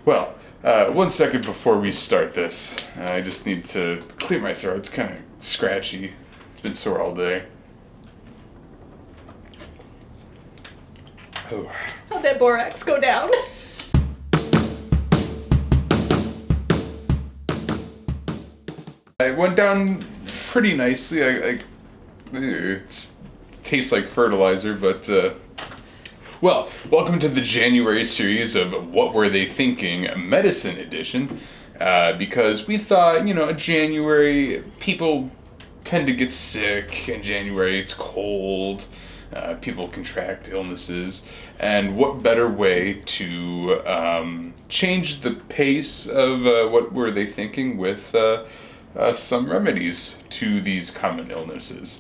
Well, 1 second before we start this, I just need to clear my throat. It's kind of scratchy. It's been sore all day. Oh. How'd that borax go down? It went down pretty nicely. It tastes like fertilizer, but well, welcome to the January series of What Were They Thinking, Medicine Edition, because we thought, January, people tend to get sick. In January, it's cold. People contract illnesses, and what better way to change the pace of what were they thinking with some remedies to these common illnesses.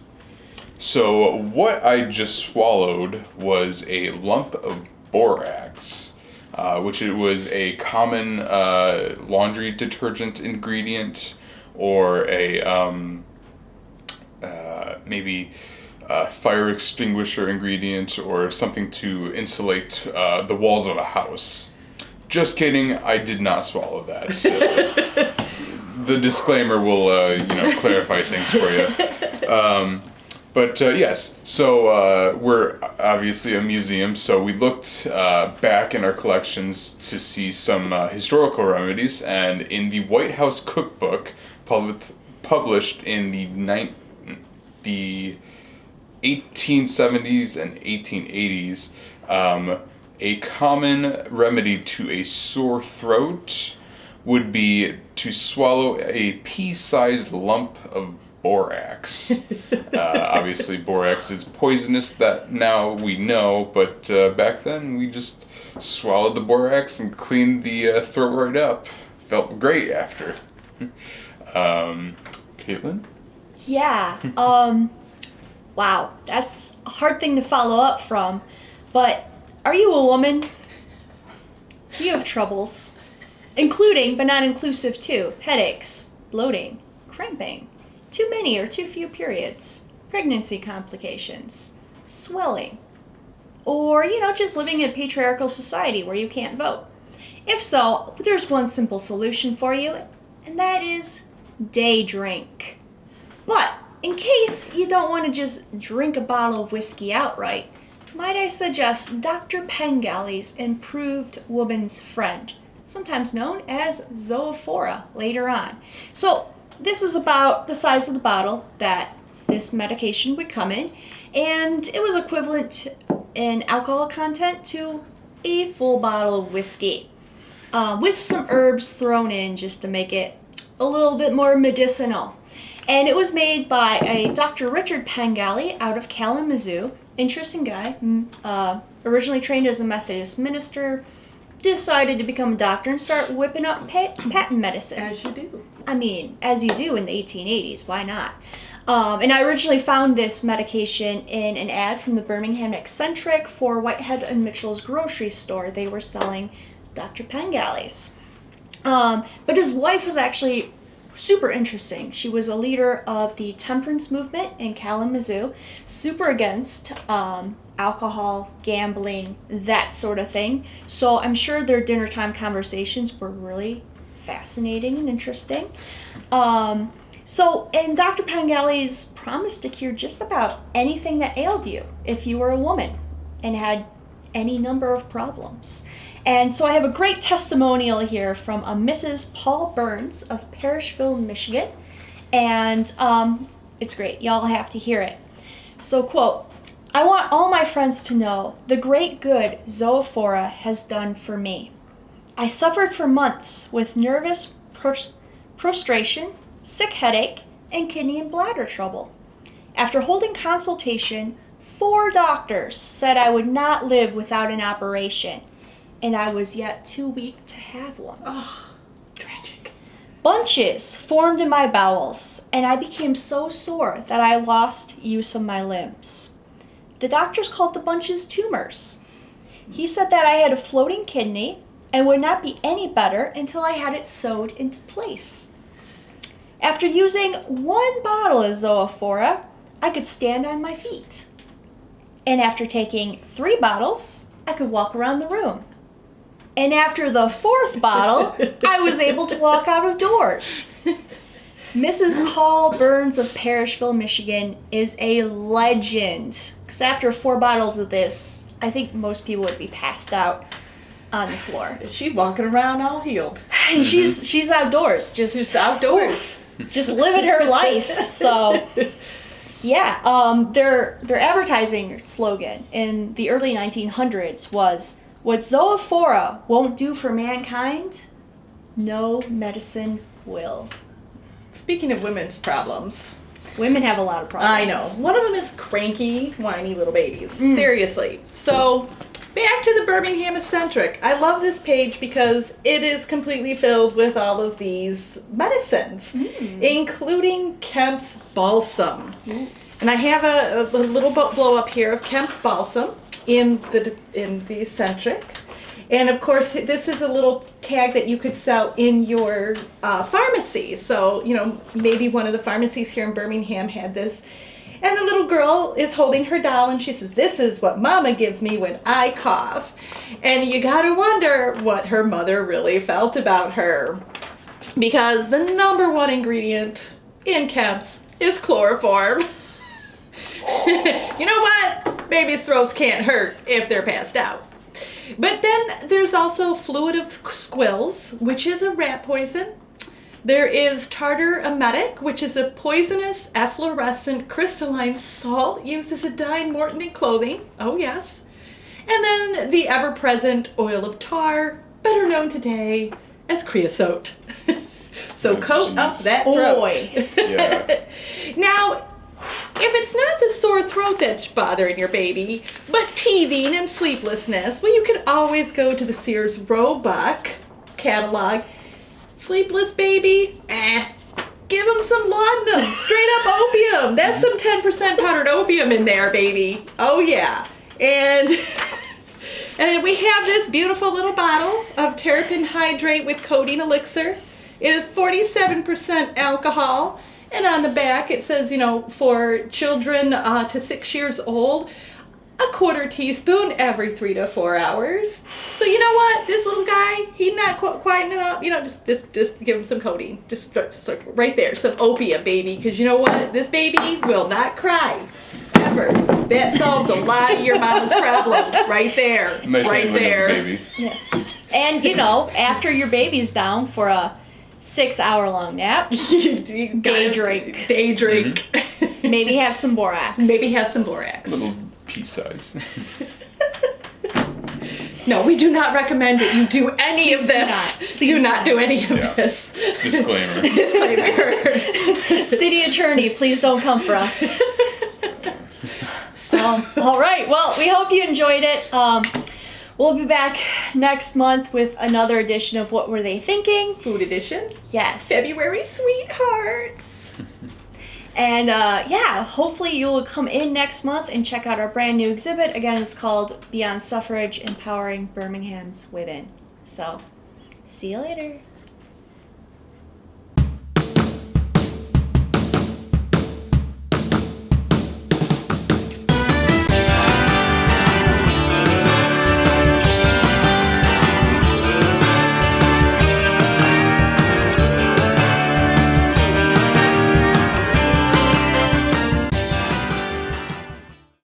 So what I just swallowed was a lump of borax, which it was a common laundry detergent ingredient, or a maybe fire extinguisher ingredient, or something to insulate the walls of a house. Just kidding, I did not swallow that. So the disclaimer will, clarify things for you. But yes, so we're obviously a museum, so we looked back in our collections to see some historical remedies, and in the White House Cookbook, published in the 1870s and 1880s, a common remedy to a sore throat would be to swallow a pea-sized lump of borax. Obviously, borax is poisonous, that now we know, but back then we just swallowed the borax and cleaned the throat right up. Felt great after. Caitlin? Yeah, wow, that's a hard thing to follow up from, but are you a woman? You have troubles, including, but not inclusive to, headaches, bloating, cramping, too many or too few periods, pregnancy complications, swelling, or, just living in a patriarchal society where you can't vote. If so, there's one simple solution for you, and that is day drink. But in case you don't want to just drink a bottle of whiskey outright, might I suggest Dr. Pengali's Improved Woman's Friend, sometimes known as Zoophora later on. So this is about the size of the bottle that this medication would come in, and it was equivalent in alcohol content to a full bottle of whiskey, with some herbs thrown in just to make it a little bit more medicinal. And it was made by a Dr. Richard Pengali out of Kalamazoo. Interesting guy. Originally trained as a Methodist minister, decided to become a doctor and start whipping up patent medicines. As you do. I mean, as you do in the 1880s, why not? And I originally found this medication in an ad from the Birmingham Eccentric for Whitehead and Mitchell's grocery store. They were selling Dr. Pengali's. But his wife was actually super interesting. She was a leader of the temperance movement in Kalamazoo, super against alcohol, gambling, that sort of thing. So I'm sure their dinner time conversations were really fascinating and interesting. And Dr. Pengali's promised to cure just about anything that ailed you if you were a woman and had any number of problems. And so I have a great testimonial here from a Mrs. Paul Burns of Parrishville, Michigan. And it's great. Y'all have to hear it. So, quote, "I want all my friends to know the great good Zoophora has done for me. I suffered for months with nervous prostration, sick headache, and kidney and bladder trouble. After holding consultation, 4 doctors said I would not live without an operation, and I was yet too weak to have one. Oh, tragic. Bunches formed in my bowels, and I became so sore that I lost use of my limbs. The doctors called the bunches tumors. He said that I had a floating kidney and would not be any better until I had it sewed into place. After using 1 bottle of Zoophora, I could stand on my feet. And after taking 3 bottles, I could walk around the room. And after the 4th bottle, I was able to walk out of doors. Mrs. Paul Burns of Parrishville, Michigan is a legend. Because after 4 bottles of this, I think most people would be passed out on the floor. She's walking around all healed. And she's outdoors, She's outdoors. just living her life. So, yeah, their advertising slogan in the early 1900s was, "What Zoophora won't do for mankind, no medicine will." Speaking of women's problems, Women have a lot of problems. I know. One of them is cranky, whiny little babies. Seriously. So, back to the Birmingham Eccentric. I love this page because it is completely filled with all of these medicines, including Kemp's Balsam. And I have a little blow up here of Kemp's Balsam in the Eccentric. And of course, this is a little tag that you could sell in your pharmacy. So, maybe one of the pharmacies here in Birmingham had this. And the little girl is holding her doll and she says, "This is what Mama gives me when I cough." And you gotta wonder what her mother really felt about her. Because the number 1 ingredient in Kemp's is chloroform. You know what? Babies' throats can't hurt if they're passed out. But then there's also fluid of squills, which is a rat poison. There is tartar emetic, which is a poisonous efflorescent crystalline salt used as a dye in Morton in clothing. Oh yes. And then the ever-present oil of tar, better known today as creosote. So coat up that throat. Boy. Yeah. Now, if it's not the sore throat that's bothering your baby, but teething and sleeplessness, well, you can always go to the Sears Roebuck catalog. Sleepless baby? Give them some laudanum. Straight up opium. That's some 10% powdered opium in there, baby. Oh, yeah. And then we have this beautiful little bottle of terrapin hydrate with codeine elixir. It is 47% alcohol. And on the back it says, for children to 6 years old, a 1/4 teaspoon every 3 to 4 hours. So you know what? This little guy, he's not quieting it up. Just give him some codeine. Just right there, some opium, baby. Because you know what? This baby will not cry. Ever. That solves a lot of your mama's problems right there. Nice right handling there. of the baby. Yes. And, after your baby's down for a 6-hour-long nap, day drink. Day drink. Maybe have some borax. Maybe have some borax. Little pea size. No, we do not recommend that you do any of this. Do not do any of this. Disclaimer. Disclaimer. City attorney, please don't come for us. All right. Well, we hope you enjoyed it. We'll be back next month with another edition of What Were They Thinking? Food edition. Yes. February sweethearts. And hopefully you'll come in next month and check out our brand new exhibit. Again, it's called Beyond Suffrage, Empowering Birmingham's Women. So, see you later.